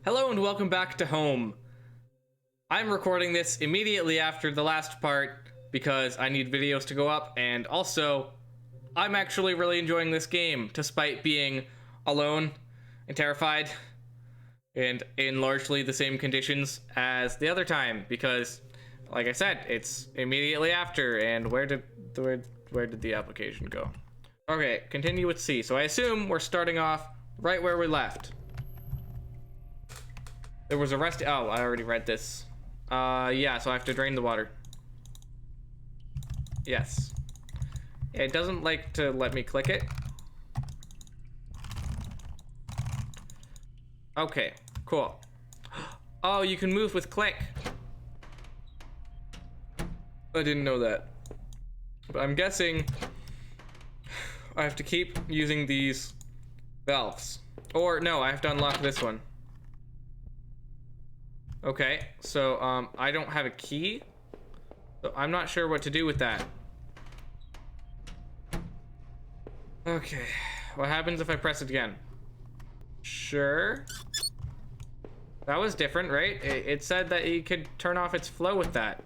Hello and welcome back to home. I'm recording this immediately after the last part because I need videos to go up, and also I'm actually really enjoying this game despite being alone and terrified and in largely the same conditions as the other time because, like I said, it's immediately after. And where did the application go? Okay, continue with C. So I assume we're starting off right where we left. There was a rest. Oh, I already read this. Yeah, so I have to drain the water. Yes. It doesn't like to let me click it. Okay, cool. Oh, you can move with click. I didn't know that. But I'm guessing I have to keep using these valves. Or no, I have to unlock this one. Okay, so I don't have a key, so I'm not sure what to do with that. Okay, what happens if I press it again? Sure. That was different, right? It said that you could turn off its flow with that.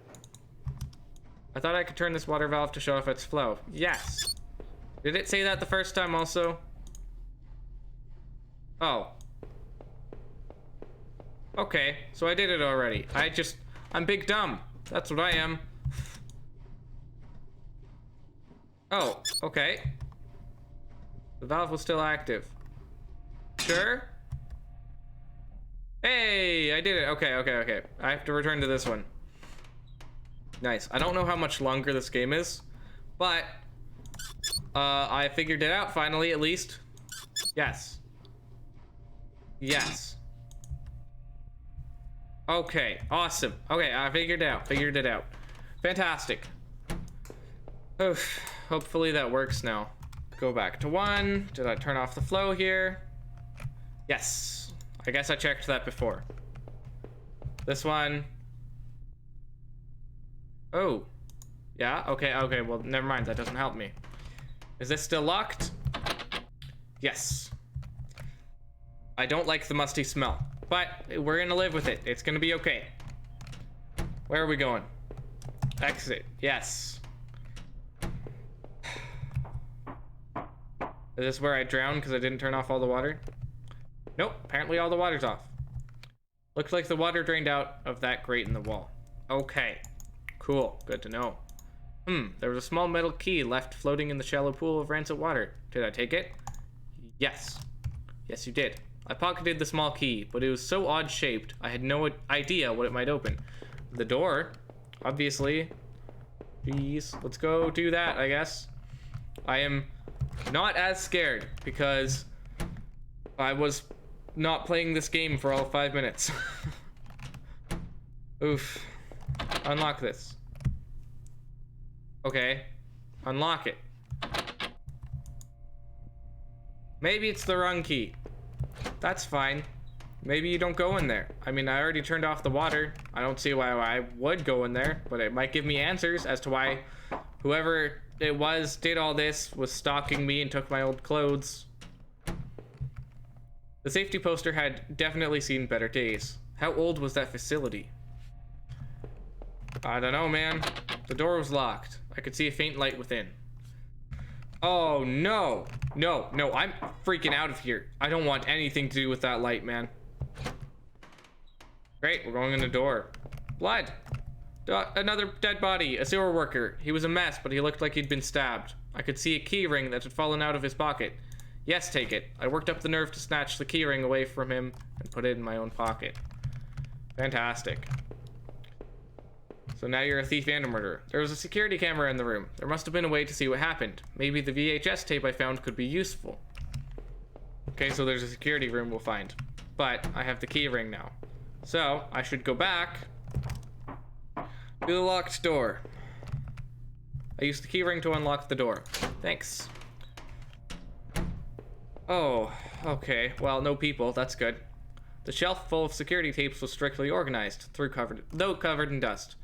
I thought I could turn this water valve to shut off its flow. Yes. Did it say that the first time also? Oh. Okay, so I did it already. I'm big dumb. That's what I am. Oh, okay. The valve was still active. Sure? Hey, I did it. Okay. I have to return to this one. Nice. I don't know how much longer this game is, but I figured it out finally, at least. Yes. Yes. Okay, awesome. Okay, I figured it out. Fantastic. Oof. Hopefully that works now. Go back to 1. Did I turn off the flow here? Yes. I guess I checked that before. This one. Oh. Yeah, okay, well, never mind. That doesn't help me. Is this still locked? Yes. I don't like the musty smell, but we're gonna live with it. It's gonna be okay. Where are we going? Exit. Yes. Is this where I drowned because I didn't turn off all the water? Nope. Apparently all the water's off. Looks like the water drained out of that grate in the wall. Okay. Cool. Good to know. There was a small metal key left floating in the shallow pool of rancid water. Did I take it? Yes. Yes, you did. I pocketed the small key, but it was so odd-shaped, I had no idea what it might open. The door, obviously. Jeez, let's go do that, I guess. I am not as scared because I was not playing this game for all 5 minutes. Oof. Unlock this. Okay. Unlock it. Maybe it's the wrong key. That's fine. Maybe you don't go in there. I mean, I already turned off the water. I don't see why I would go in there, but it might give me answers as to why whoever it was did all this, was stalking me and took my old clothes. The safety poster had definitely seen better days. How old was that facility? I don't know, man. The door was locked. I could see a faint light within. Oh, no. No, I'm freaking out of here. I don't want anything to do with that light, man. Great, we're going in the door. Blood. Another dead body, a sewer worker. He was a mess, but he looked like he'd been stabbed. I could see a key ring that had fallen out of his pocket. Yes, take it. I worked up the nerve to snatch the key ring away from him and put it in my own pocket. Fantastic. So now you're a thief and a murderer. There was a security camera in the room. There must have been a way to see what happened. Maybe the VHS tape I found could be useful. Okay, so there's a security room we'll find. But I have the key ring now. So I should go back to the locked door. I used the key ring to unlock the door. Thanks. Oh, okay. Well, no people. That's good. The shelf full of security tapes was strictly organized, though covered in dust.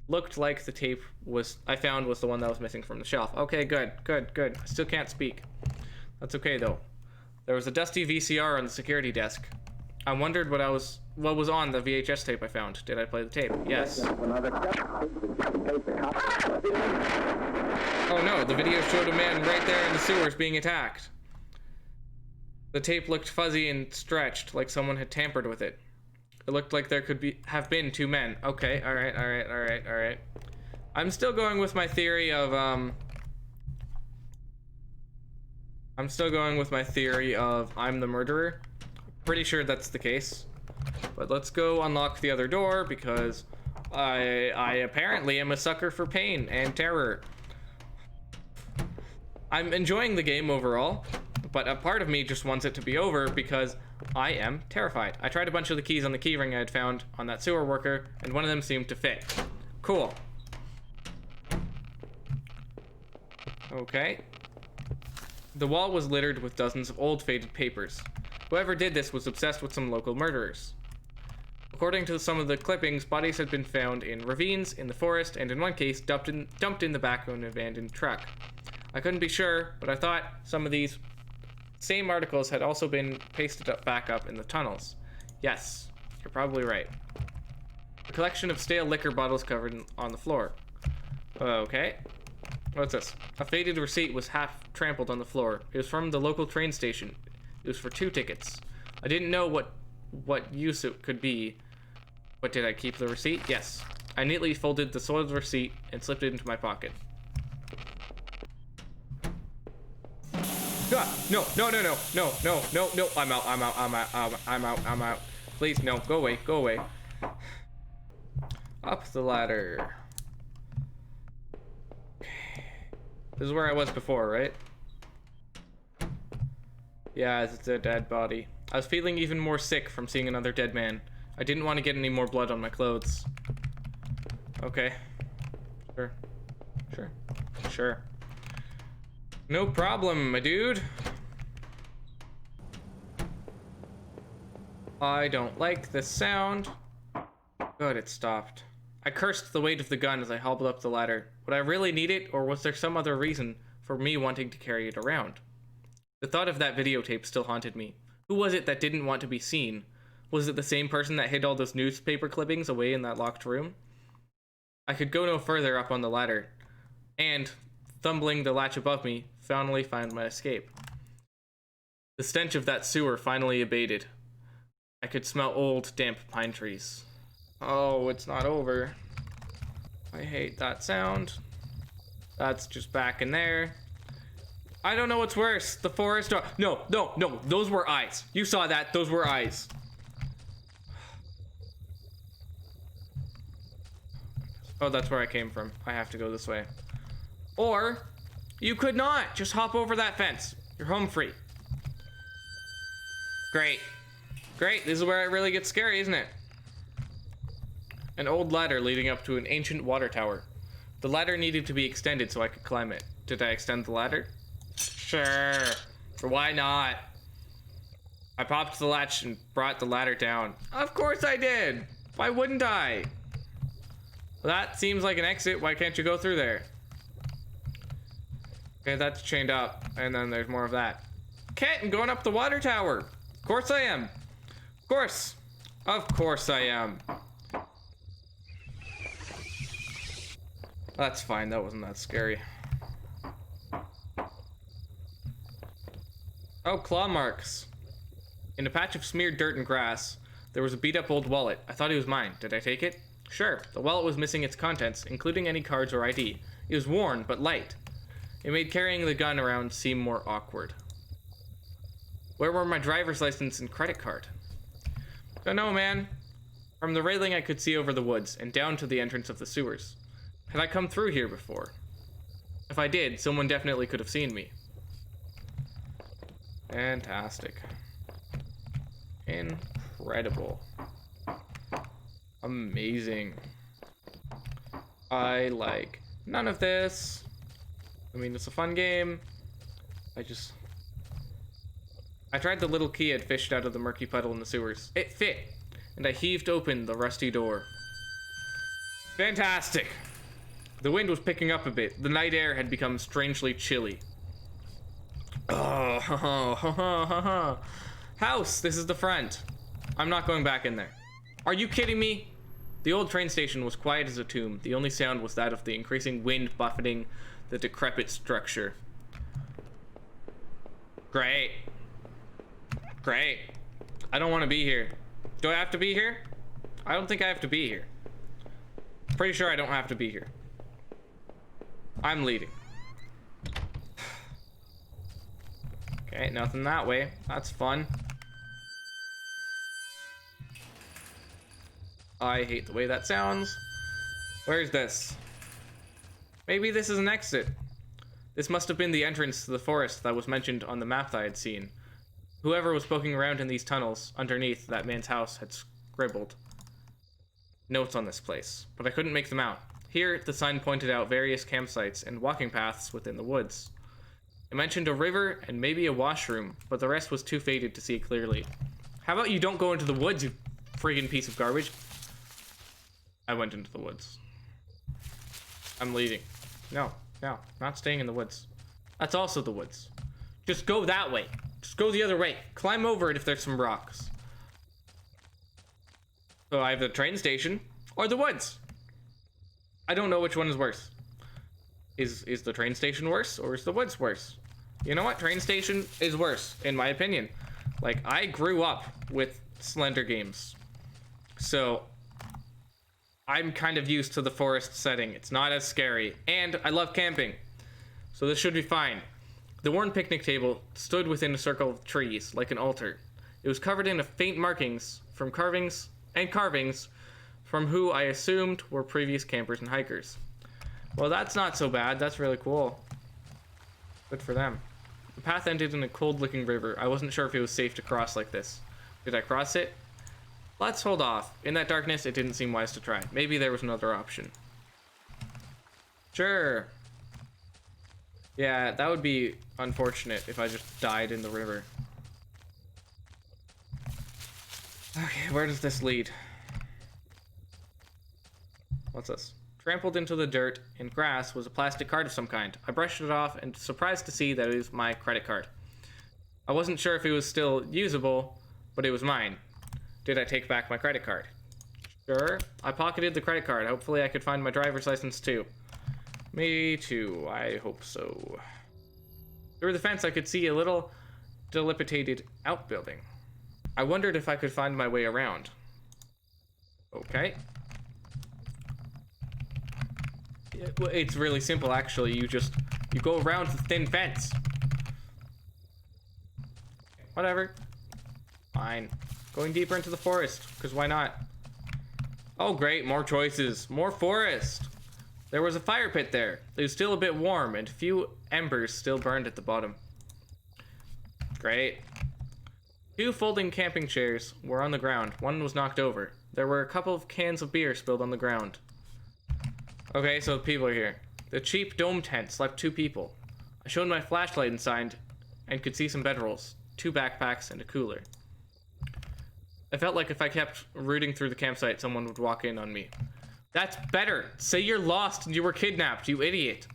Looked like the tape I found was the one that was missing from the shelf. Okay, good. I still can't speak. That's okay, though. There was a dusty VCR on the security desk. I wondered what was on the VHS tape I found. Did I play the tape? Yes. Oh no, the video showed a man right there in the sewers being attacked. The tape looked fuzzy and stretched, like someone had tampered with it. It looked like there could have been two men. Okay, alright. I'm still going with my theory of, I'm the murderer. Pretty sure that's the case. But let's go unlock the other door because I apparently am a sucker for pain and terror. I'm enjoying the game overall, but a part of me just wants it to be over because I am terrified. I tried a bunch of the keys on the keyring I had found on that sewer worker, and one of them seemed to fit. Cool. Okay. The wall was littered with dozens of old faded papers. Whoever did this was obsessed with some local murderers. According to some of the clippings, bodies had been found in ravines, in the forest, and in one case, dumped in the back of an abandoned truck. I couldn't be sure, but I thought some of these same articles had also been pasted back up in the tunnels. Yes, you're probably right. A collection of stale liquor bottles covered on the floor. Okay. What's this? A faded receipt was half trampled on the floor. It was from the local train station. It was for 2 tickets. I didn't know what use it could be, but did I keep the receipt? Yes. I neatly folded the soiled receipt and slipped it into my pocket. Ah, no. I'm out. Please, no, go away. Up the ladder. This is where I was before, right? Yeah, it's a dead body. I was feeling even more sick from seeing another dead man. I didn't want to get any more blood on my clothes. Okay. Sure. No problem, my dude. I don't like this sound. Good, it stopped. I cursed the weight of the gun as I hobbled up the ladder. Would I really need it, or was there some other reason for me wanting to carry it around? The thought of that videotape still haunted me. Who was it that didn't want to be seen? Was it the same person that hid all those newspaper clippings away in that locked room? I could go no further up on the ladder, and, fumbling the latch above me, finally found my escape. The stench of that sewer finally abated. I could smell old, damp pine trees. Oh, it's not over. I hate that sound. That's just back in there. I don't know what's worse, the forest or... No, those were eyes. You saw that, those were eyes. Oh, that's where I came from. I have to go this way. Or, you could not. Just hop over that fence. You're home free. Great. This is where it really gets scary, isn't it? An old ladder leading up to an ancient water tower. The ladder needed to be extended so I could climb it. Did I extend the ladder? Sure. Why not? I popped the latch and brought the ladder down. Of course I did. Why wouldn't I? Well, that seems like an exit. Why can't you go through there? Okay, that's chained up. And then there's more of that. Kent, I'm going up the water tower. Of course I am. Of course I am. That's fine. That wasn't that scary. Oh, claw marks. In a patch of smeared dirt and grass, there was a beat-up old wallet. I thought it was mine. Did I take it? Sure. The wallet was missing its contents, including any cards or ID. It was worn, but light. It made carrying the gun around seem more awkward. Where were my driver's license and credit card? Don't know, man. From the railing I could see over the woods and down to the entrance of the sewers. Had I come through here before? If I did, someone definitely could have seen me. Fantastic. Incredible. Amazing. I like none of this. I mean, it's a fun game. I tried the little key I'd fished out of the murky puddle in the sewers. It fit, and I heaved open the rusty door. Fantastic. The wind was picking up a bit. The night air had become strangely chilly. Oh, house, this is the front. I'm not going back in there. Are you kidding me? The old train station was quiet as a tomb. The only sound was that of the increasing wind buffeting the decrepit structure. Great. Great. I don't want to be here. Do I have to be here? I don't think I have to be here. Pretty sure I don't have to be here. I'm leaving. Okay, nothing that way. That's fun. I hate the way that sounds. Where's this? Maybe this is an exit. This must have been the entrance to the forest that was mentioned on the map that I had seen. Whoever was poking around in these tunnels underneath that man's house had scribbled notes on this place, but I couldn't make them out. Here, the sign pointed out various campsites and walking paths within the woods. It mentioned a river and maybe a washroom, but the rest was too faded to see clearly. How about you don't go into the woods, you friggin' piece of garbage? I went into the woods. I'm leaving. No, not staying in the woods. That's also the woods. Just go that way. Just go the other way. Climb over it if there's some rocks. So I have the train station or the woods. I don't know which one is worse. Is the train station worse or is the woods worse? You know what? Train station is worse, in my opinion. Like, I grew up with Slender games. So I'm kind of used to the forest setting. It's not as scary. And I love camping. So this should be fine. The worn picnic table stood within a circle of trees, like an altar. It was covered in faint markings from carvings from who I assumed were previous campers and hikers. Well, that's not so bad. That's really cool. Good for them. The path ended in a cold-looking river. I wasn't sure if it was safe to cross like this. Did I cross it? Let's hold off. In that darkness, it didn't seem wise to try. Maybe there was another option. Sure. Yeah, that would be unfortunate if I just died in the river. Okay, where does this lead? What's this? Trampled into the dirt and grass was a plastic card of some kind. I brushed it off and surprised to see that it was my credit card. I wasn't sure if it was still usable, but it was mine. Did I take back my credit card? Sure. I pocketed the credit card. Hopefully I could find my driver's license too. Me too. I hope so. Through the fence I could see a little dilapidated outbuilding. I wondered if I could find my way around. Okay. It's really simple, actually. You go around the thin fence. Whatever. Fine. Going deeper into the forest, because why not? Oh, great. More choices. More forest. There was a fire pit there. It was still a bit warm, and a few embers still burned at the bottom. Great. 2 folding camping chairs were on the ground. One was knocked over. There were a couple of cans of beer spilled on the ground. Okay, so people are here. The cheap dome tent slept 2 people. I showed my flashlight inside and could see some bedrolls, 2 backpacks, and a cooler. I felt like if I kept rooting through the campsite, someone would walk in on me. That's better. Say you're lost and you were kidnapped, you idiot.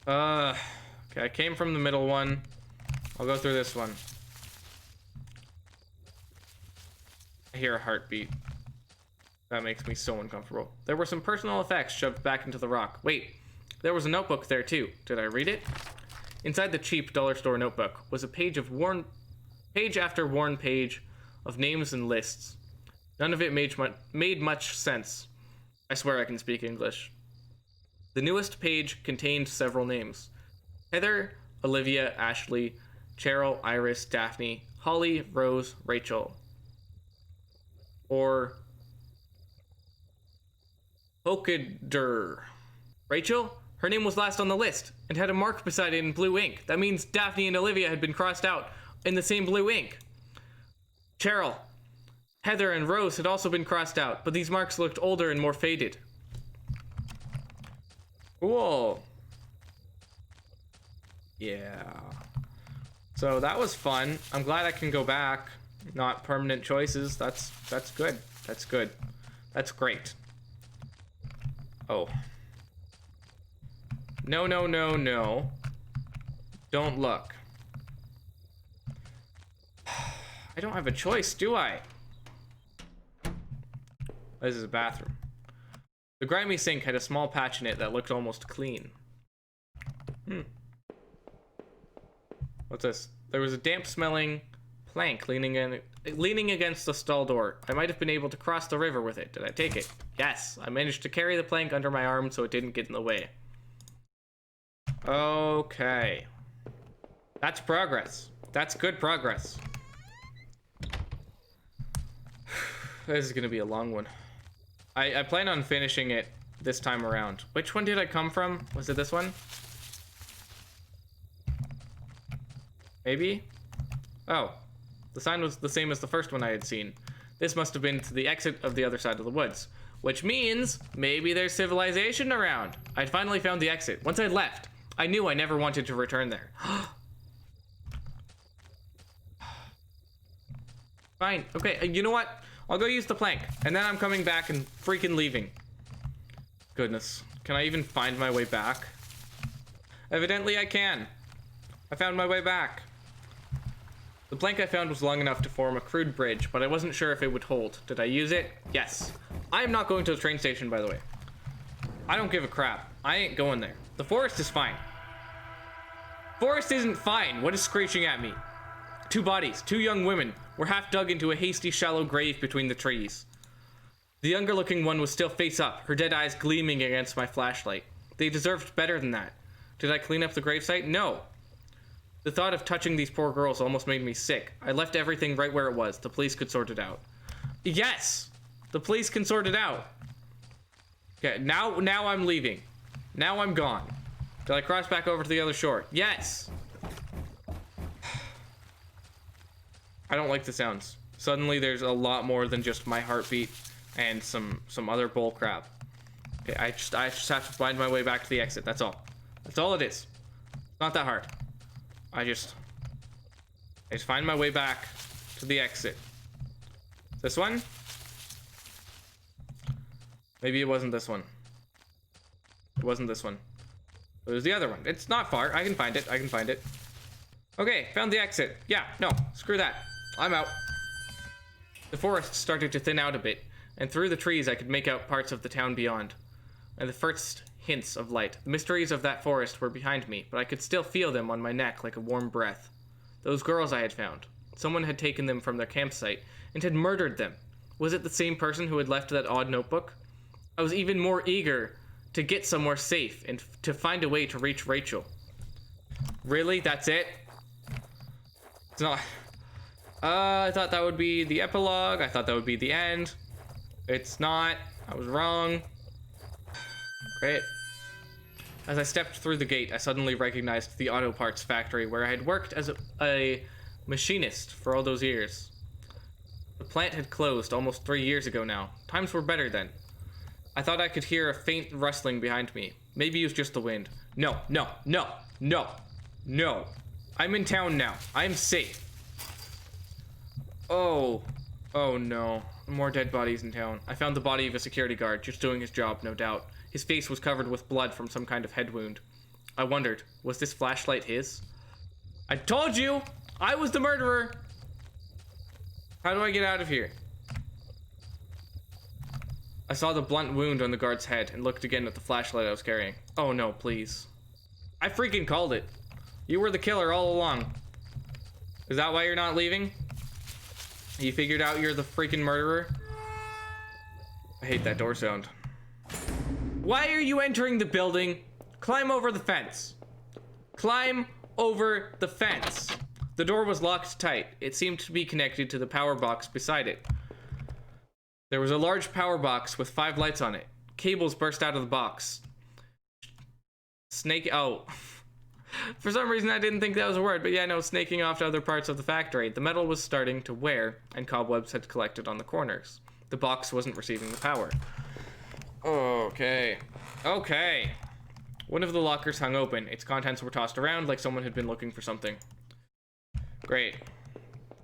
Okay, I came from the middle one. I'll go through this one. I hear a heartbeat. That makes me so uncomfortable. There were some personal effects shoved back into the rock. Wait, there was a notebook there too. Did I read it? Inside the cheap dollar store notebook was a page after worn page of names and lists. None of it made much sense. I swear I can speak English. The newest page contained several names. Heather, Olivia, Ashley, Cheryl, Iris, Daphne, Holly, Rose, Rachel. Or Hokadur. Rachel? Her name was last on the list and had a mark beside it in blue ink. That means Daphne and Olivia had been crossed out in the same blue ink. Cheryl, Heather, and Rose had also been crossed out, but these marks looked older and more faded. Cool. Yeah. So that was fun. I'm glad I can go back. Not permanent choices. That's good. That's good. That's great. Oh. No, no, no, no. Don't look. I don't have a choice, do I? This is a bathroom. The grimy sink had a small patch in it that looked almost clean. What's this? There was a damp-smelling plank leaning against the stall door. I might have been able to cross the river with it. Did I take it? Yes. I managed to carry the plank under my arm so it didn't get in the way. Okay. That's progress. That's good progress. This is gonna be a long one. I plan on finishing it this time around. Which one did I come from? Was it this one? Maybe? Oh. The sign was the same as the first one I had seen. This must have been to the exit of the other side of the woods. Which means, maybe there's civilization around. I'd finally found the exit. Once I left, I knew I never wanted to return there. Fine. Okay, you know what? I'll go use the plank, and then I'm coming back and freaking leaving. Goodness. Can I even find my way back? Evidently I can. I found my way back. The plank I found was long enough to form a crude bridge, but I wasn't sure if it would hold. Did I use it? Yes. I am not going to the train station, by the way. I don't give a crap. I ain't going there. The forest is fine. Forest isn't fine. What is screeching at me? Two bodies, two young women, were half dug into a hasty, shallow grave between the trees. The younger looking one was still face up, her dead eyes gleaming against my flashlight. They deserved better than that. Did I clean up the gravesite? No. The thought of touching these poor girls almost made me sick. I left everything right where it was. The police could sort it out. Yes! The police can sort it out. Okay, now I'm leaving. Now I'm gone. Did I cross back over to the other shore? Yes! I don't like the sounds. Suddenly there's a lot more than just my heartbeat and some other bull crap. Okay, I just have to find my way back to the exit. That's all. That's all it is. It's not that hard. I just find my way back to the exit. This one? Maybe it wasn't this one. It wasn't this one. It was the other one. It's not far. I can find it. I can find it. Okay, found the exit. Yeah, no, screw that. I'm out. The forest started to thin out a bit, and through the trees I could make out parts of the town beyond, and the first hints of light. The mysteries of that forest were behind me, but I could still feel them on my neck like a warm breath. Those girls I had found. Someone had taken them from their campsite and had murdered them. Was it the same person who had left that odd notebook? I was even more eager to get somewhere safe and to find a way to reach Rachel. Really? That's it? It's not... I thought that would be the epilogue. I thought that would be the end. It's not. I was wrong. Great. As I stepped through the gate, I suddenly recognized the auto parts factory where I had worked as a machinist for all those years. The plant had closed almost 3 years ago now. Times were better then. I thought I could hear a faint rustling behind me. Maybe it was just the wind. No, no, no, no, no. I'm in town now. I'm safe. Oh no. More dead bodies in town. I found the body of a security guard, just doing his job, no doubt. His face was covered with blood from some kind of head wound. I wondered, was this flashlight his? I told you! I was the murderer! How do I get out of here? I saw the blunt wound on the guard's head and looked again at the flashlight I was carrying. Oh no, please. I freaking called it. You were the killer all along. Is that why you're not leaving? You figured out you're the freaking murderer? I hate that door sound. Why are you entering the building? Climb over the fence. Climb over the fence. The door was locked tight. It seemed to be connected to the power box beside it. There was a large power box with 5 lights on it. Cables burst out of the box. Oh. For some reason I didn't think that was a word, but yeah, no, snaking off to other parts of the factory. The metal was starting to wear, and cobwebs had collected on the corners. The box wasn't receiving the power. Okay. Okay. One of the lockers hung open. Its contents were tossed around like someone had been looking for something. Great.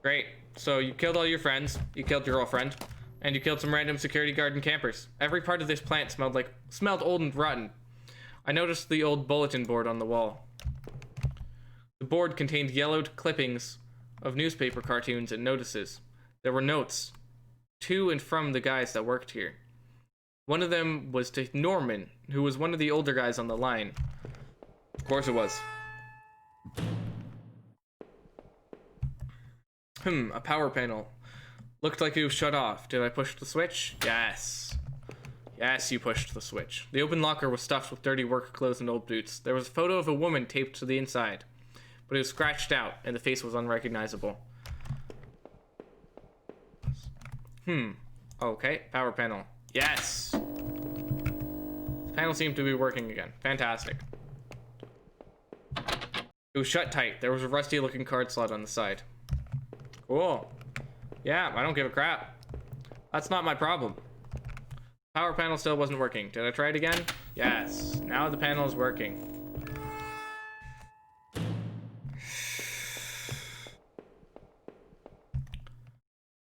Great. So you killed all your friends, you killed your girlfriend, and you killed some random security guard and campers. Every part of this plant smelled old and rotten. I noticed the old bulletin board on the wall. The board contained yellowed clippings of newspaper cartoons and notices. There were notes to and from the guys that worked here. One of them was to Norman, who was one of the older guys on the line. Of course it was. A power panel. Looked like it was shut off. Did I push the switch? Yes. Yes, you pushed the switch. The open locker was stuffed with dirty work clothes and old boots. There was a photo of a woman taped to the inside, but it was scratched out and the face was unrecognizable. Okay, power panel. Yes! The panel seemed to be working again. Fantastic. It was shut tight. There was a rusty looking card slot on the side. Cool. Yeah, I don't give a crap. That's not my problem. Power panel still wasn't working. Did I try it again? Yes. Now the panel is working.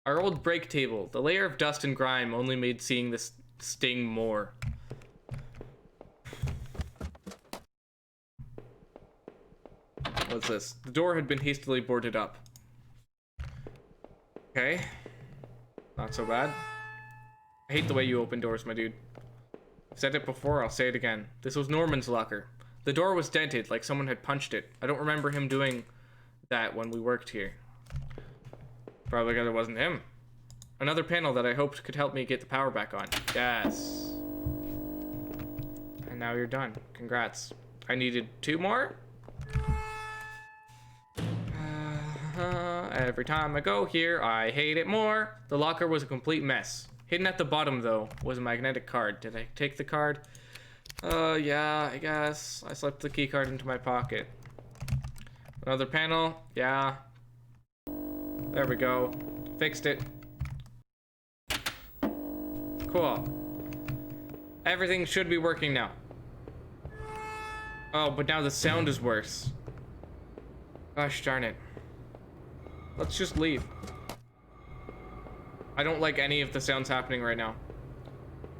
Our old break table. The layer of dust and grime only made seeing this sting more. What's this? The door had been hastily boarded up. Okay. Not so bad. I hate the way you open doors, my dude. I've said it before, I'll say it again. This was Norman's locker. The door was dented, like someone had punched it. I don't remember him doing that when we worked here. Probably because it wasn't him. Another panel that I hoped could help me get the power back on. Yes. And now you're done. Congrats. I needed 2 more? Every time I go here, I hate it more. The locker was a complete mess. Hidden at the bottom, though, was a magnetic card. Did I take the card? Yeah, I guess. I slipped the key card into my pocket. Another panel. Yeah. There we go. Fixed it. Cool. Everything should be working now. Oh, but now the sound is worse. Gosh darn it. Let's just leave. I don't like any of the sounds happening right now.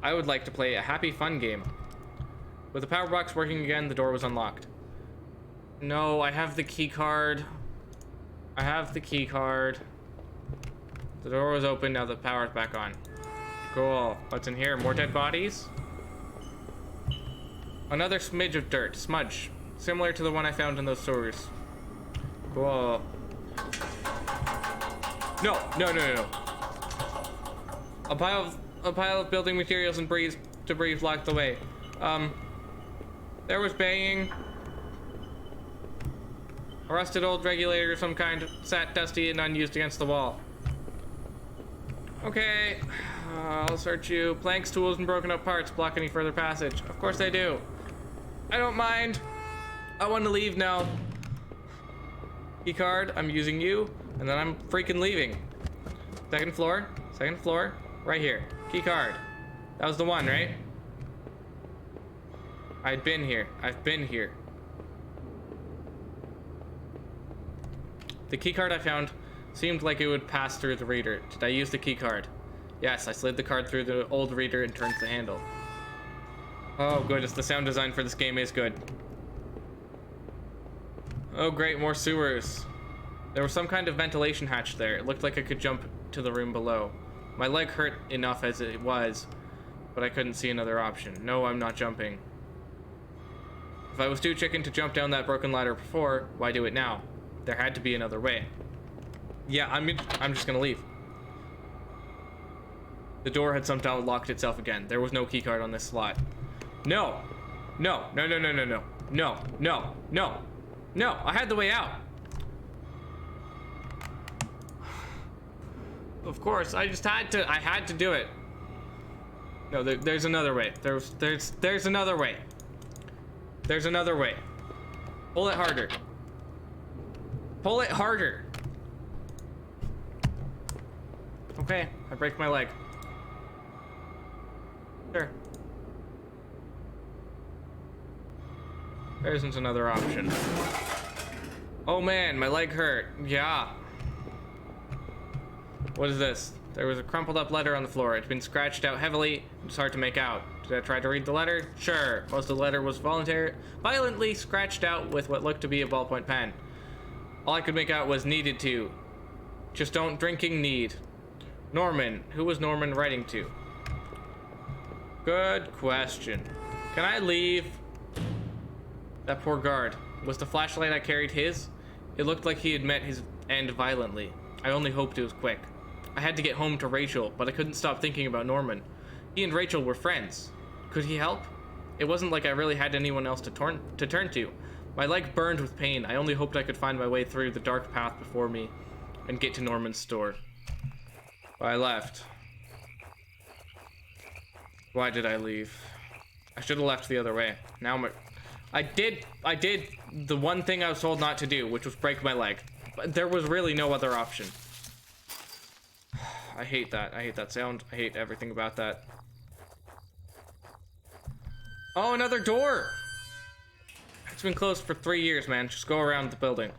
I would like to play a happy, fun game. With the power box working again, the door was unlocked. No, I have the key card. I have the key card. The door was open, now the power's back on. Cool. What's in here? More dead bodies? Another smidge of dirt. Smudge. Similar to the one I found in those sewers. Cool. No. A pile of building materials and debris blocked the way. There was banging. A rusted old regulator of some kind sat dusty and unused against the wall. Okay, I'll search you. Planks, tools, and broken up parts block any further passage. Of course they do. I don't mind. I want to leave now. Key card, I'm using you, and then I'm freaking leaving. Second floor, right here. Key card. That was the one, right? I've been here. The key card I found seemed like it would pass through the reader. Did I use the key card? Yes, I slid the card through the old reader and turned the handle. Oh goodness, the sound design for this game is good. Oh great, more sewers. There was some kind of ventilation hatch there. It looked like I could jump to the room below. My leg hurt enough as it was, but I couldn't see another option. No, I'm not jumping. If I was too chicken to jump down that broken ladder before, why do it now? There had to be another way. Yeah, I'm just gonna leave. The door had somehow locked itself again. There was no keycard on this slot. No, I had the way out. Of course, I had to do it. No, there's another way. There's another way. There's another way. Pull it harder. Pull it harder. Okay, I break my leg. Sure. There isn't another option. Oh man, my leg hurt. Yeah. What is this? There was a crumpled up letter on the floor. It's been scratched out heavily. It's hard to make out. Did I try to read the letter? Sure. Most of the letter was violently scratched out with what looked to be a ballpoint pen. All I could make out was needed to. Just don't drinking need. Norman. Who was Norman writing to? Good question. Can I leave? That poor guard. Was the flashlight I carried his? It looked like he had met his end violently. I only hoped it was quick. I had to get home to Rachel, but I couldn't stop thinking about Norman. He and Rachel were friends. Could he help? It wasn't like I really had anyone else to turn to. My leg burned with pain. I only hoped I could find my way through the dark path before me and get to Norman's store. I left. Why did I leave? I should have left the other way. Now I did the one thing I was told not to do, which was break my leg. But there was really no other option. I hate that. I hate that sound. I hate everything about that. Oh, another door! It's been closed for 3 years, man. Just go around the building.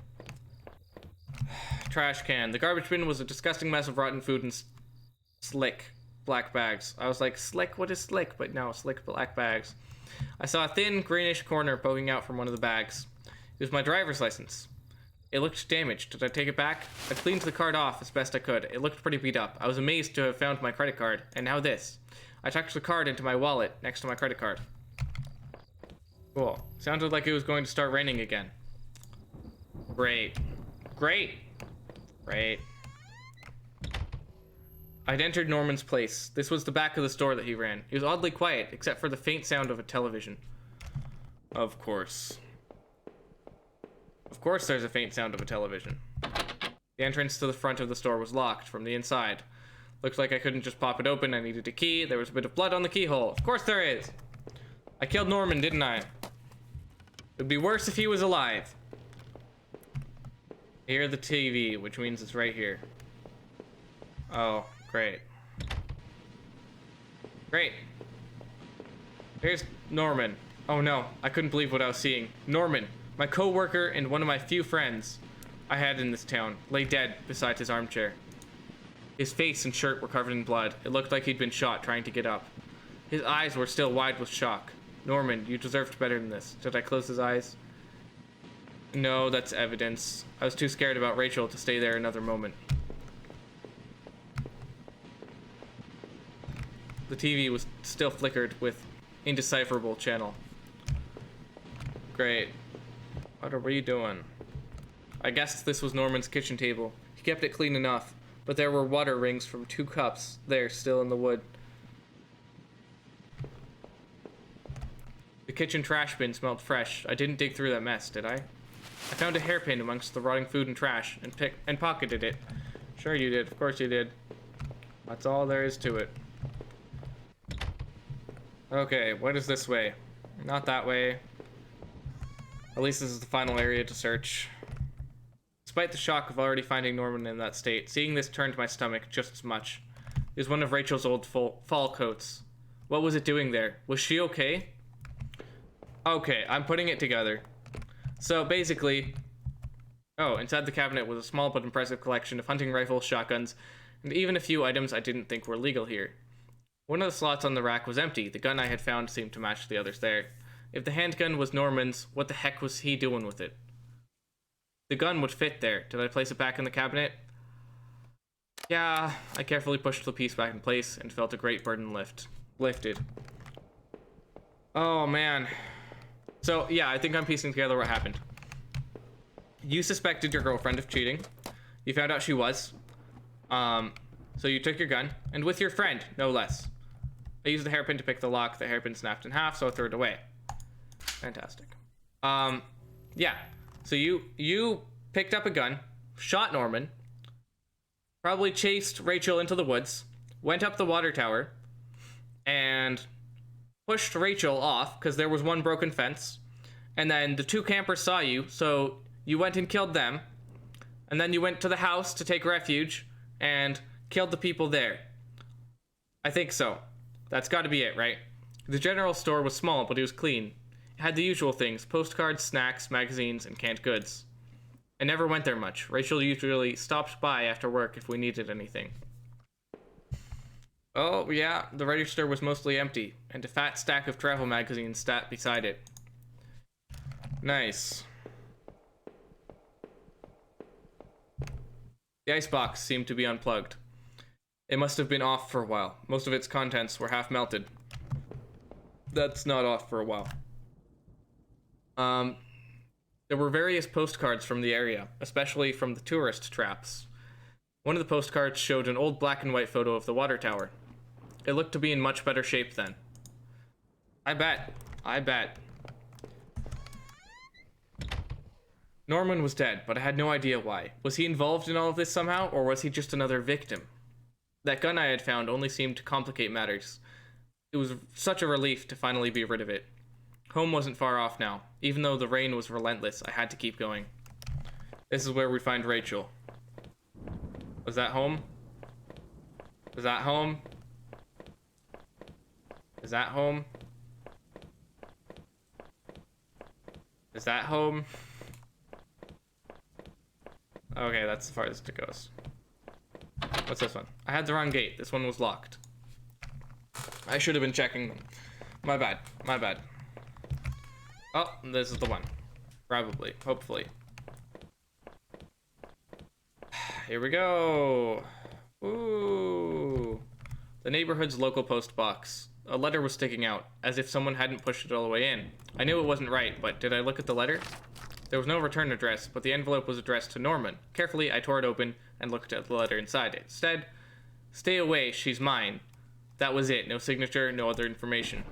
Trash can. The garbage bin was a disgusting mess of rotten food and slick black bags. I was like, slick? What is slick? But no, slick black bags. I saw a thin, greenish corner poking out from one of the bags. It was my driver's license. It looked damaged. Did I take it back? I cleaned the card off as best I could. It looked pretty beat up. I was amazed to have found my credit card. And now this. I tucked the card into my wallet next to my credit card. Cool. Sounded like it was going to start raining again. Great. Great. Great. I'd entered Norman's place. This was the back of the store that he ran. He was oddly quiet, except for the faint sound of a television. Of course. Of course there's a faint sound of a television. The entrance to the front of the store was locked from the inside. Looked like I couldn't just pop it open. I needed a key. There was a bit of blood on the keyhole. Of course there is. I killed Norman, didn't I? It'd be worse if he was alive. I hear the TV, which means it's right here. Oh, great. Great. Here's Norman. Oh no, I couldn't believe what I was seeing. Norman, my co-worker and one of my few friends I had in this town, lay dead beside his armchair. His face and shirt were covered in blood. It looked like he'd been shot trying to get up. His eyes were still wide with shock. Norman, you deserved better than this. Did I close his eyes? No, that's evidence. I was too scared about Rachel to stay there another moment. The TV was still flickered with indecipherable channel. Great. What are we doing? I guess this was Norman's kitchen table. He kept it clean enough, but there were water rings from 2 cups there still in the wood. The kitchen trash bin smelled fresh. I didn't dig through that mess, did I? I found a hairpin amongst the rotting food and trash and pocketed it. Sure you did. Of course you did. That's all there is to it. Okay, what is this way? Not that way. At least this is the final area to search. Despite the shock of already finding Norman in that state, seeing this turned my stomach just as much. It was one of Rachel's old fall coats. What was it doing there? Was she okay? Okay, I'm putting it together. So basically, inside the cabinet was a small but impressive collection of hunting rifles, shotguns, and even a few items I didn't think were legal here. One of the slots on the rack was empty. The gun I had found seemed to match the others there. If the handgun was Norman's, what the heck was he doing with it? The gun would fit there. Did I place it back in the cabinet? Yeah, I carefully pushed the piece back in place and felt a great burden lifted. Oh man. So yeah, I think I'm piecing together what happened. You suspected your girlfriend of cheating. You found out she was. So you took your gun, and with your friend, no less. I used the hairpin to pick the lock. The hairpin snapped in half, so I threw it away. Fantastic. Yeah. So you picked up a gun, shot Norman, probably chased Rachel into the woods, went up the water tower, and pushed Rachel off because there was one broken fence. And then the 2 campers saw you, so you went and killed them. And then you went to the house to take refuge and killed the people there. I think so. That's got to be it, right? The general store was small, but it was clean. It had the usual things: postcards, snacks, magazines, and canned goods. I never went there much. Rachel usually stopped by after work if we needed anything. Oh, yeah, the register was mostly empty, and a fat stack of travel magazines sat beside it. Nice. The icebox seemed to be unplugged. It must have been off for a while. Most of its contents were half melted. That's not off for a while. There were various postcards from the area, especially from the tourist traps. One of the postcards showed an old black and white photo of the water tower. It looked to be in much better shape then. I bet. Norman was dead, but I had no idea why. Was he involved in all of this somehow, or was he just another victim? That gun I had found only seemed to complicate matters. It was such a relief to finally be rid of it. Home wasn't far off now. Even though the rain was relentless, I had to keep going. This is where we find Rachel. Was that home? Was that home? Is that home? Is that home? Okay, that's as far as it goes. What's this one? I had the wrong gate. This one was locked. I should have been checking them. My bad. Oh, this is the one. Probably. Hopefully. Here we go. Ooh. The neighborhood's local post box. A letter was sticking out, as if someone hadn't pushed it all the way in. I knew it wasn't right, but did I look at the letter? There was no return address, but the envelope was addressed to Norman. Carefully, I tore it open and looked at the letter inside it. Instead, stay away, she's mine. That was it. No signature, no other information.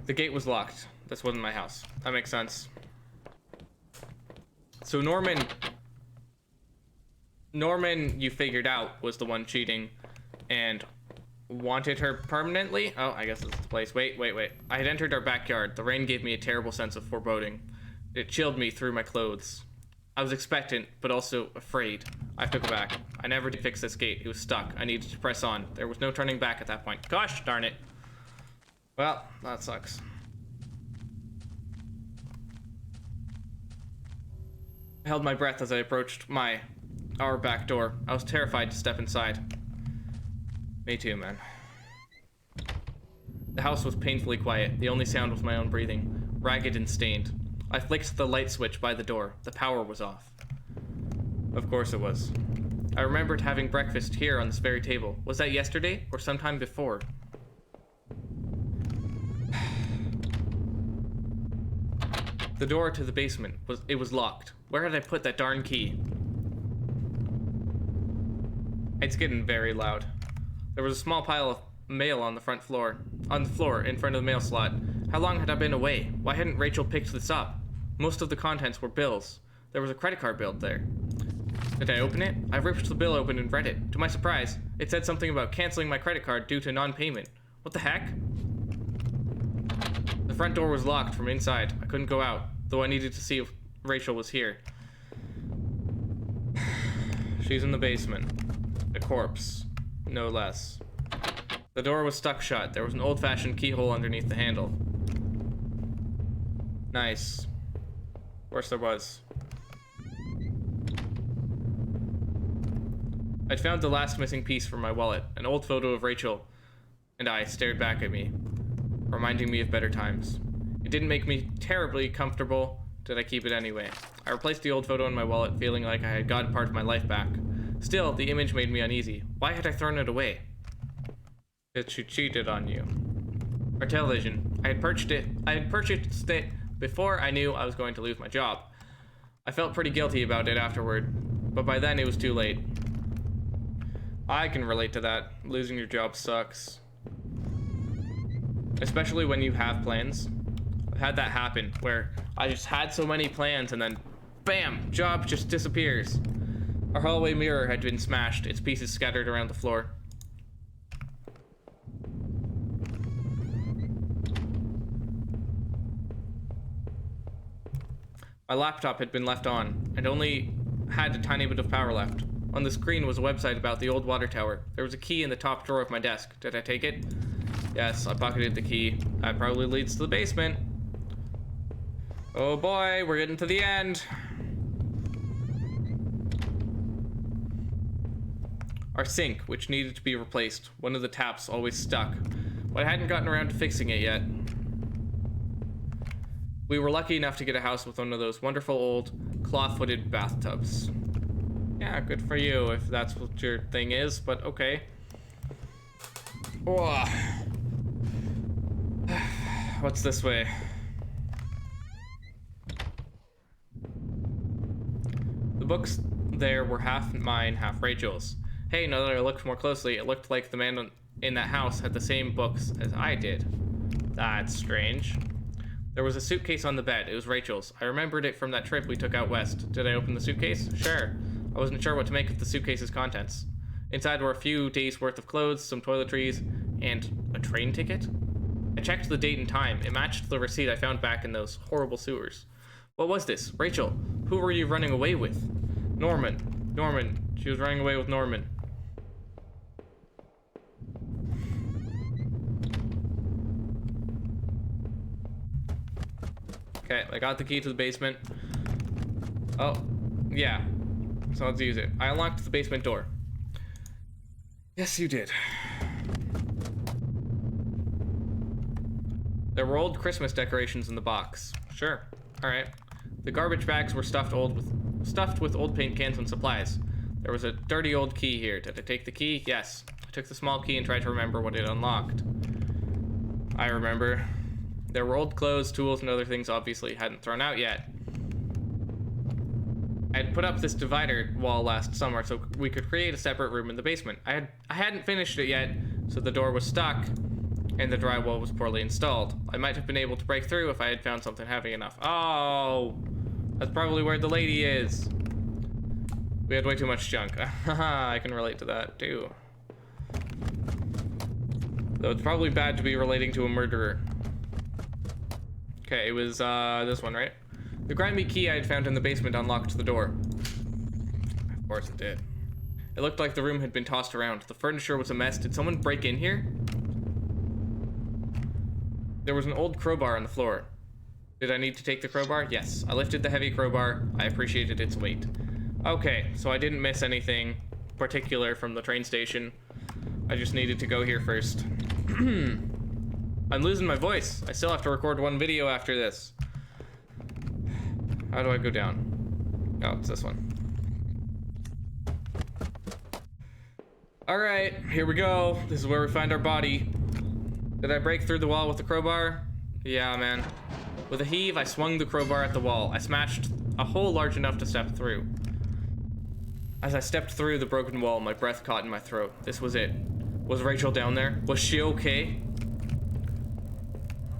The gate was locked. This wasn't my house. That makes sense. So Norman, you figured out, was the one cheating and wanted her permanently? Oh, I guess this is the place. Wait. I had entered our backyard. The rain gave me a terrible sense of foreboding. It chilled me through my clothes. I was expectant, but also afraid. I took it back. I never did fix this gate. It was stuck. I needed to press on. There was no turning back at that point. Gosh darn it. Well, that sucks. I held my breath as I approached our back door. I was terrified to step inside. Me too, man. The house was painfully quiet. The only sound was my own breathing, ragged and stained. I flicked the light switch by the door. The power was off. Of course it was. I remembered having breakfast here on this very table. Was that yesterday or sometime before? The door to the basement was locked. Where had I put that darn key? It's getting very loud. There was a small pile of mail on the floor in front of the mail slot. How long had I been away? Why hadn't Rachel picked this up? Most of the contents were bills. There was a credit card bill there. Did I open it? I ripped the bill open and read it. To my surprise, it said something about canceling my credit card due to non-payment. What the heck? The front door was locked from inside. I couldn't go out, though I needed to see if Rachel was here. She's in the basement. A corpse. No less. The door was stuck shut. There was an old-fashioned keyhole underneath the handle. Nice. Of course there was. I'd found the last missing piece from my wallet. An old photo of Rachel and I stared back at me, reminding me of better times. It didn't make me terribly comfortable. Did I keep it anyway? I replaced the old photo in my wallet, feeling like I had gotten part of my life back. Still, the image made me uneasy. Why had I thrown it away? That she cheated on you. Our television. I had purchased it before I knew I was going to lose my job. I felt pretty guilty about it afterward, but by then it was too late. I can relate to that. Losing your job sucks. Especially when you have plans. I've had that happen where I just had so many plans and then bam, job just disappears. Our hallway mirror had been smashed, its pieces scattered around the floor. My laptop had been left on and only had a tiny bit of power left. On the screen was a website about the old water tower. There was a key in the top drawer of my desk. Did I take it? Yes, I pocketed the key. That probably leads to the basement. Oh boy, we're getting to the end. Our sink, which needed to be replaced. One of the taps always stuck, but I hadn't gotten around to fixing it yet. We were lucky enough to get a house with one of those wonderful old claw-footed bathtubs. Yeah, good for you if that's what your thing is, but okay. Oh. What's this way? The books there were half mine, half Rachel's. Hey, now that I looked more closely, it looked like the man in that house had the same books as I did. That's strange. There was a suitcase on the bed. It was Rachel's. I remembered it from that trip we took out west. Did I open the suitcase? Sure. I wasn't sure what to make of the suitcase's contents. Inside were a few days worth of clothes, some toiletries, and a train ticket? I checked the date and time. It matched the receipt I found back in those horrible sewers. What was this? Rachel, who were you running away with? Norman. Norman. She was running away with Norman. Okay, I got the key to the basement. Oh, yeah. So let's use it. I unlocked the basement door. Yes, you did. There were old Christmas decorations in the box. Sure. All right. The garbage bags were stuffed with old paint cans and supplies. There was a dirty old key here. Did I take the key? Yes. I took the small key and tried to remember what it unlocked. I remember. There were old clothes, tools, and other things obviously hadn't thrown out yet. I had put up this divider wall last summer so we could create a separate room in the basement. I hadn't finished it yet, so the door was stuck and the drywall was poorly installed. I might have been able to break through if I had found something heavy enough. Oh, that's probably where the lady is. We had way too much junk. I can relate to that too. Though it's probably bad to be relating to a murderer. Okay, it was this one, right? The grimy key I had found in the basement unlocked the door. Of course it did. It looked like the room had been tossed around. The furniture was a mess. Did someone break in here? There was an old crowbar on the floor. Did I need to take the crowbar? Yes. I lifted the heavy crowbar. I appreciated its weight. Okay, so I didn't miss anything particular from the train station. I just needed to go here first. I'm losing my voice. I still have to record one video after this. How do I go down? Oh, it's this one. All right, here we go. This is where we find our body. Did I break through the wall with the crowbar? Yeah, man. With a heave, I swung the crowbar at the wall. I smashed a hole large enough to step through. As I stepped through the broken wall, my breath caught in my throat. This was it. Was Rachel down there? Was she okay?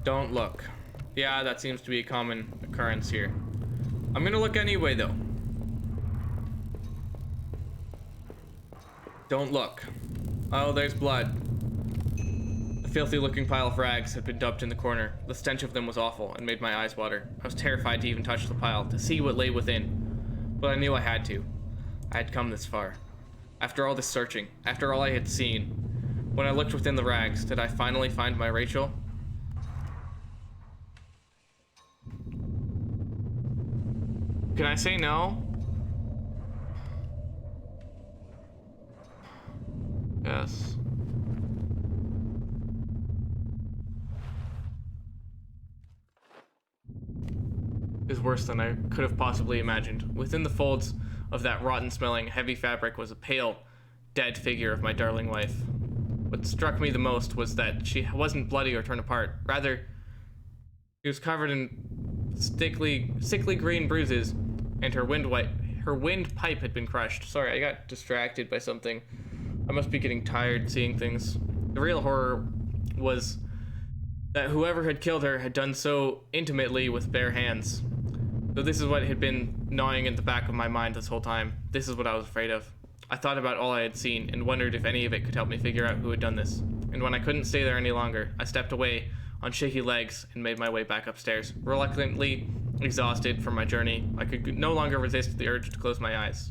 Don't look. Yeah, that seems to be a common occurrence here. I'm gonna look anyway, though. Don't look. Oh, there's blood. A filthy-looking pile of rags had been dumped in the corner. The stench of them was awful and made my eyes water. I was terrified to even touch the pile, to see what lay within. But I knew I had to. I had come this far. After all this searching, after all I had seen, when I looked within the rags, did I finally find my Rachel? Can I say no? Yes. Is worse than I could have possibly imagined. Within the folds of that rotten-smelling, heavy fabric was a pale, dead figure of my darling wife. What struck me the most was that she wasn't bloody or torn apart. Rather, she was covered in sickly green bruises, and her windpipe had been crushed. Sorry, I got distracted by something. I must be getting tired seeing things. The real horror was that whoever had killed her had done so intimately with bare hands. So this is what had been gnawing at the back of my mind this whole time. This is what I was afraid of. I thought about all I had seen and wondered if any of it could help me figure out who had done this. And when I couldn't stay there any longer, I stepped away on shaky legs and made my way back upstairs. Reluctantly exhausted from my journey, I could no longer resist the urge to close my eyes.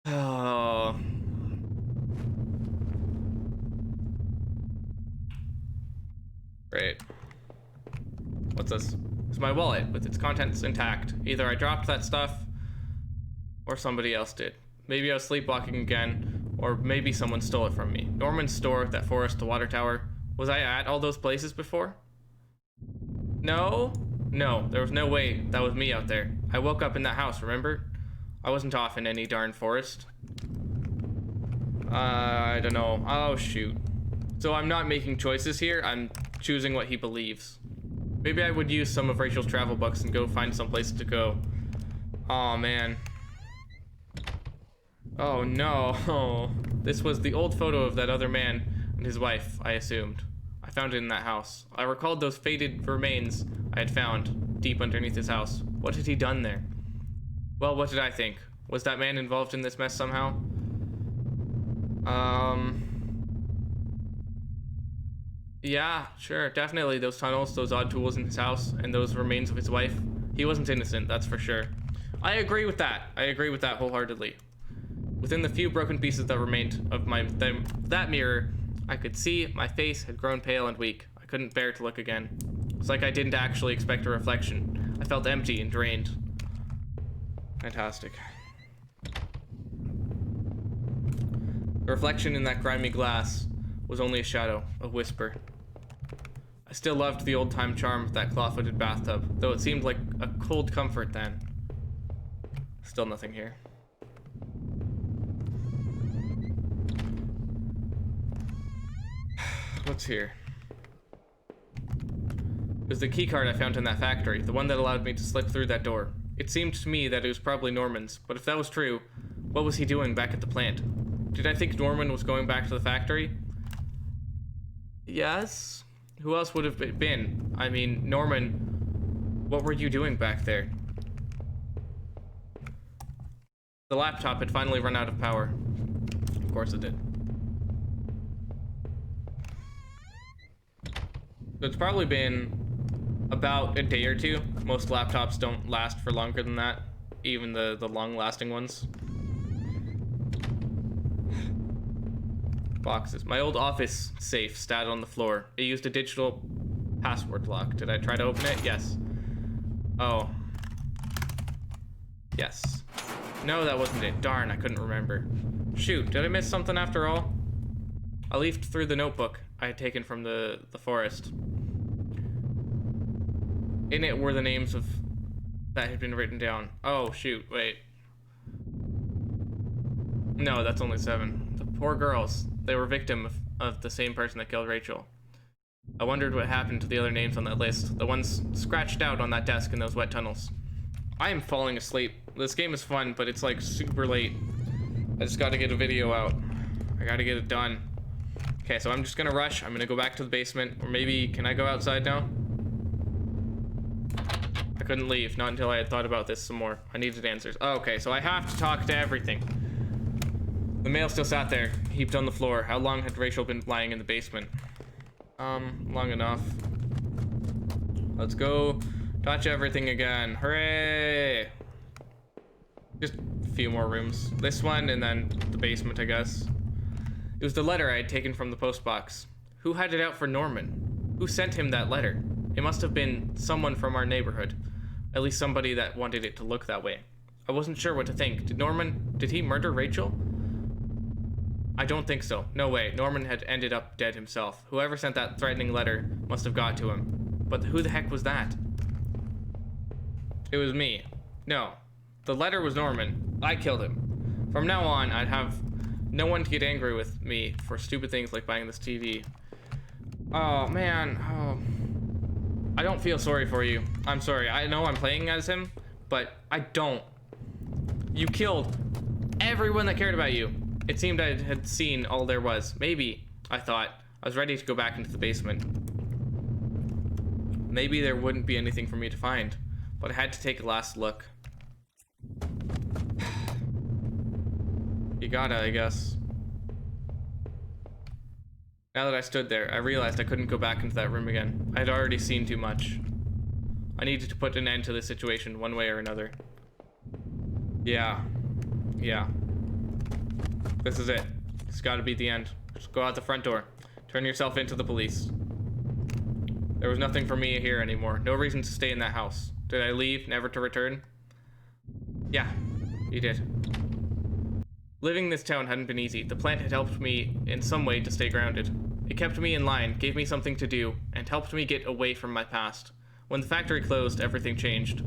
Oh. Great. What's this? It's my wallet with its contents intact. Either I dropped that stuff or somebody else did. Maybe I was sleepwalking again, or maybe someone stole it from me. Norman's store, that forest, the water tower. Was I at all those places before? No, there was no way that was me out there. I woke up in that house, remember? I wasn't off in any darn forest. I don't know. Oh, shoot. So I'm not making choices here. I'm choosing what he believes. Maybe I would use some of Rachel's travel books and go find some place to go. Oh, man. Oh, no. This was the old photo of that other man and his wife, I assumed. I found it in that house. I recalled those faded remains I had found deep underneath his house. What had he done there? Well, what did I think? Was that man involved in this mess somehow? Yeah, sure, definitely. Those tunnels, those odd tools in his house, and those remains of his wife. He wasn't innocent, that's for sure. I agree with that. I agree with that wholeheartedly. Within the few broken pieces that remained of that mirror, I could see my face had grown pale and weak. I couldn't bear to look again. It's like I didn't actually expect a reflection. I felt empty and drained. Fantastic. The reflection in that grimy glass was only a shadow, a whisper. I still loved the old-time charm of that claw-footed bathtub, though it seemed like a cold comfort then. Still nothing here. What's here? It was the key card I found in that factory, the one that allowed me to slip through that door. It seemed to me that it was probably Norman's, but if that was true, what was he doing back at the plant? Did I think Norman was going back to the factory? Yes? Who else would have it been? I mean, Norman, what were you doing back there? The laptop had finally run out of power. Of course it did. So it's probably been about a day or two. Most laptops don't last for longer than that, even the long-lasting ones. Boxes. My old office safe sat on the floor. It used a digital password lock. Did I try to open it? Yes. Oh. Yes. No, that wasn't it. Darn, I couldn't remember. Shoot, did I miss something after all? I leafed through the notebook I had taken from the forest. In it were the names of that had been written down. Oh, shoot, wait. No, that's only 7. The poor girls. They were victim of the same person that killed Rachel. I wondered what happened to the other names on that list. The ones scratched out on that desk in those wet tunnels. I am falling asleep. This game is fun, but it's like super late. I just gotta get a video out. I gotta get it done. Okay, so I'm just gonna rush. I'm gonna go back to the basement. Or maybe, can I go outside now? I couldn't leave, not until I had thought about this some more. I needed answers. Oh, okay, so I have to talk to everything. The mail still sat there, heaped on the floor. How long had Rachel been lying in the basement? Long enough. Let's go touch everything again. Hooray! Just a few more rooms. This one and then the basement, I guess. It was the letter I had taken from the post box. Who had it out for Norman? Who sent him that letter? It must have been someone from our neighborhood. At least somebody that wanted it to look that way. I wasn't sure what to think. Did he murder Rachel? I don't think so. No way. Norman had ended up dead himself. Whoever sent that threatening letter must have got to him. But who the heck was that? It was me. No. The letter was Norman. I killed him. From now on, I'd have no one to get angry with me for stupid things like buying this TV. Oh, man. Oh. I don't feel sorry for you. I'm sorry. I know I'm playing as him, but I don't. You killed everyone that cared about you. It seemed I had seen all there was. Maybe, I thought. I was ready to go back into the basement. Maybe there wouldn't be anything for me to find, but I had to take a last look. You gotta, I guess. Now that I stood there, I realized I couldn't go back into that room again. I had already seen too much. I needed to put an end to this situation one way or another. Yeah. This is it. It's gotta be the end. Just go out the front door. Turn yourself into the police. There was nothing for me here anymore. No reason to stay in that house. Did I leave, never to return? Yeah, you did. Living in this town hadn't been easy. The plant had helped me in some way to stay grounded. It kept me in line, gave me something to do, and helped me get away from my past. When the factory closed, everything changed.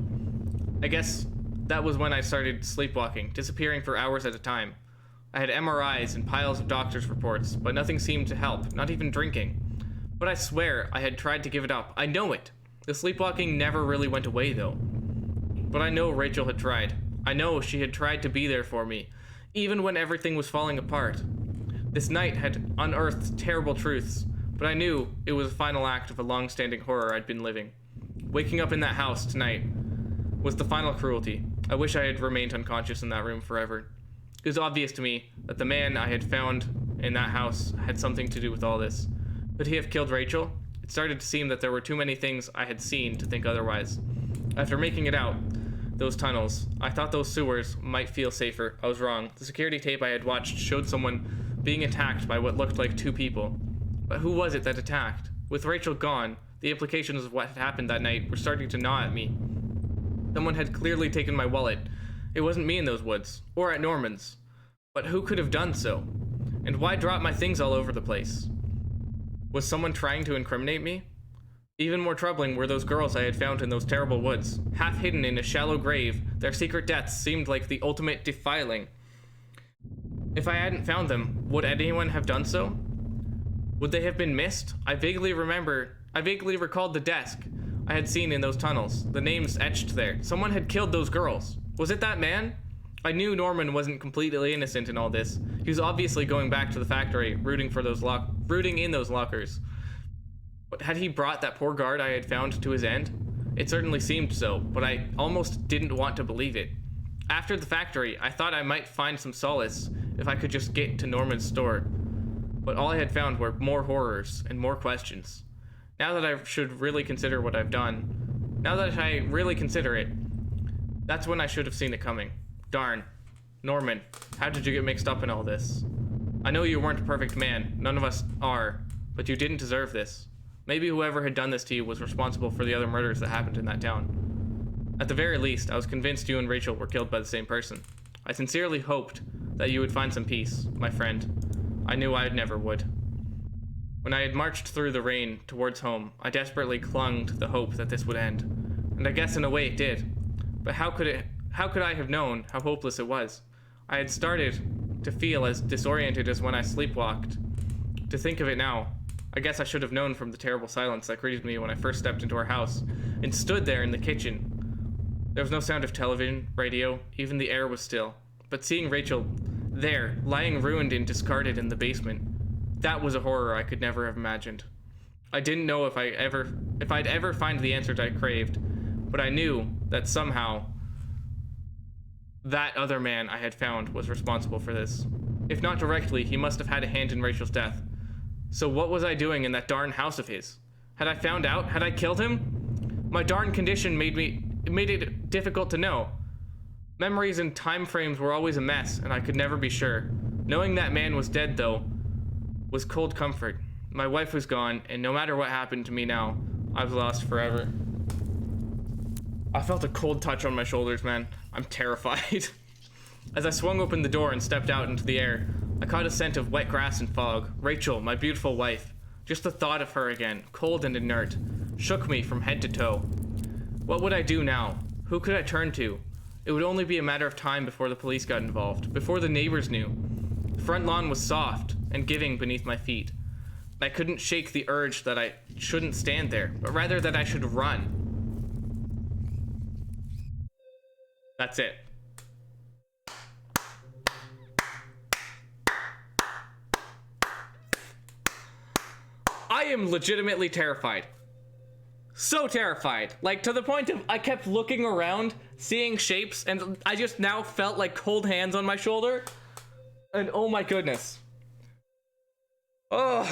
I guess that was when I started sleepwalking, disappearing for hours at a time. I had MRIs and piles of doctor's reports, but nothing seemed to help, not even drinking. But I swear I had tried to give it up. I know it. The sleepwalking never really went away though. But I know Rachel had tried. I know she had tried to be there for me, even when everything was falling apart. This night had unearthed terrible truths, but I knew it was a final act of a long-standing horror I'd been living. Waking up in that house tonight was the final cruelty. I wish I had remained unconscious in that room forever. It was obvious to me that the man I had found in that house had something to do with all this. Could he have killed Rachel? It started to seem that there were too many things I had seen to think otherwise. After making it out those tunnels, I thought those sewers might feel safer. I was wrong. The security tape I had watched showed someone being attacked by what looked like 2 people. But who was it that attacked? With Rachel gone, the implications of what had happened that night were starting to gnaw at me. Someone had clearly taken my wallet. It wasn't me in those woods, or at Norman's. But who could have done so? And why drop my things all over the place? Was someone trying to incriminate me? Even more troubling were those girls I had found in those terrible woods. Half hidden in a shallow grave, their secret deaths seemed like the ultimate defiling. If I hadn't found them, would anyone have done so? Would they have been missed? I vaguely recalled the desk I had seen in those tunnels, the names etched there. Someone had killed those girls. Was it that man? I knew Norman wasn't completely innocent in all this. He was obviously going back to the factory, rooting in those lockers. But had he brought that poor guard I had found to his end? It certainly seemed so, but I almost didn't want to believe it. After the factory, I thought I might find some solace if I could just get to Norman's store. But all I had found were more horrors and more questions. Now that I should really consider what I've done, now that I really consider it, that's when I should have seen it coming. Darn. Norman, how did you get mixed up in all this? I know you weren't a perfect man, none of us are, but you didn't deserve this. Maybe whoever had done this to you was responsible for the other murders that happened in that town. At the very least, I was convinced you and Rachel were killed by the same person. I sincerely hoped that you would find some peace, my friend. I knew I never would. When I had marched through the rain towards home, I desperately clung to the hope that this would end. And I guess in a way it did. But how could I have known how hopeless it was? I had started to feel as disoriented as when I sleepwalked. To think of it now, I guess I should have known from the terrible silence that greeted me when I first stepped into our house and stood there in the kitchen. There was no sound of television, radio, even the air was still. But seeing Rachel there, lying ruined and discarded in the basement, that was a horror I could never have imagined. I didn't know if I'd ever find the answers I craved, but I knew that somehow that other man I had found was responsible for this. If not directly, he must have had a hand in Rachel's death. So what was I doing in that darn house of his? Had I found out? Had I killed him? My darn condition made it difficult to know. Memories and time frames were always a mess, and I could never be sure. Knowing that man was dead, though, was cold comfort. My wife was gone, and no matter what happened to me now, I was lost forever. I felt a cold touch on my shoulders, man. I'm terrified. As I swung open the door and stepped out into the air, I caught a scent of wet grass and fog. Rachel, my beautiful wife. Just the thought of her again, cold and inert, shook me from head to toe. What would I do now? Who could I turn to? It would only be a matter of time before the police got involved, before the neighbors knew. The front lawn was soft and giving beneath my feet. I couldn't shake the urge that I shouldn't stand there, but rather that I should run. That's it. I am legitimately terrified. So terrified. Like, to the point of I kept looking around, seeing shapes, and I just now felt like cold hands on my shoulder. And oh my goodness. Oh,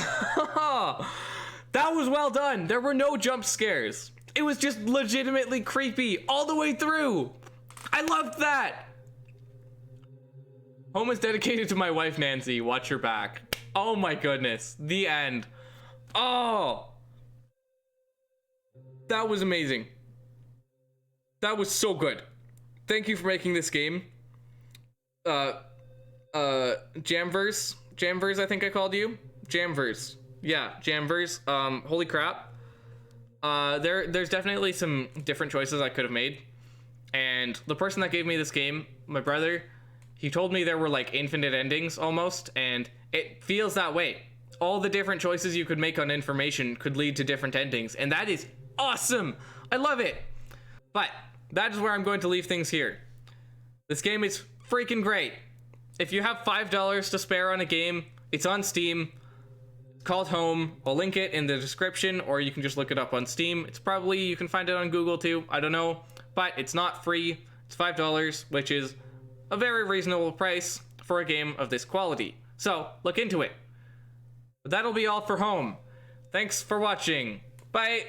that was well done. There were no jump scares. It was just legitimately creepy all the way through. I loved that. Home is dedicated to my wife, Nancy. Watch your back. Oh my goodness. The end. Oh. That was amazing. That was so good. Thank you for making this game. Jamvers. Jamvers, I think I called you. Jamvers. Yeah, Jamvers. Holy crap. There's definitely some different choices I could have made. And the person that gave me this game, my brother, he told me there were like infinite endings almost, and it feels that way. All the different choices you could make on information could lead to different endings, and that is awesome. I love it. But that is where I'm going to leave things here. This game is freaking great. If you have $5 to spare on a game, it's on Steam. It's called Home. I'll link it in the description, or you can just look it up on Steam. It's probably, you can find it on Google too. I don't know. But it's not free. It's $5, which is a very reasonable price for a game of this quality. So look into it. But that'll be all for Home. Thanks for watching. Bye.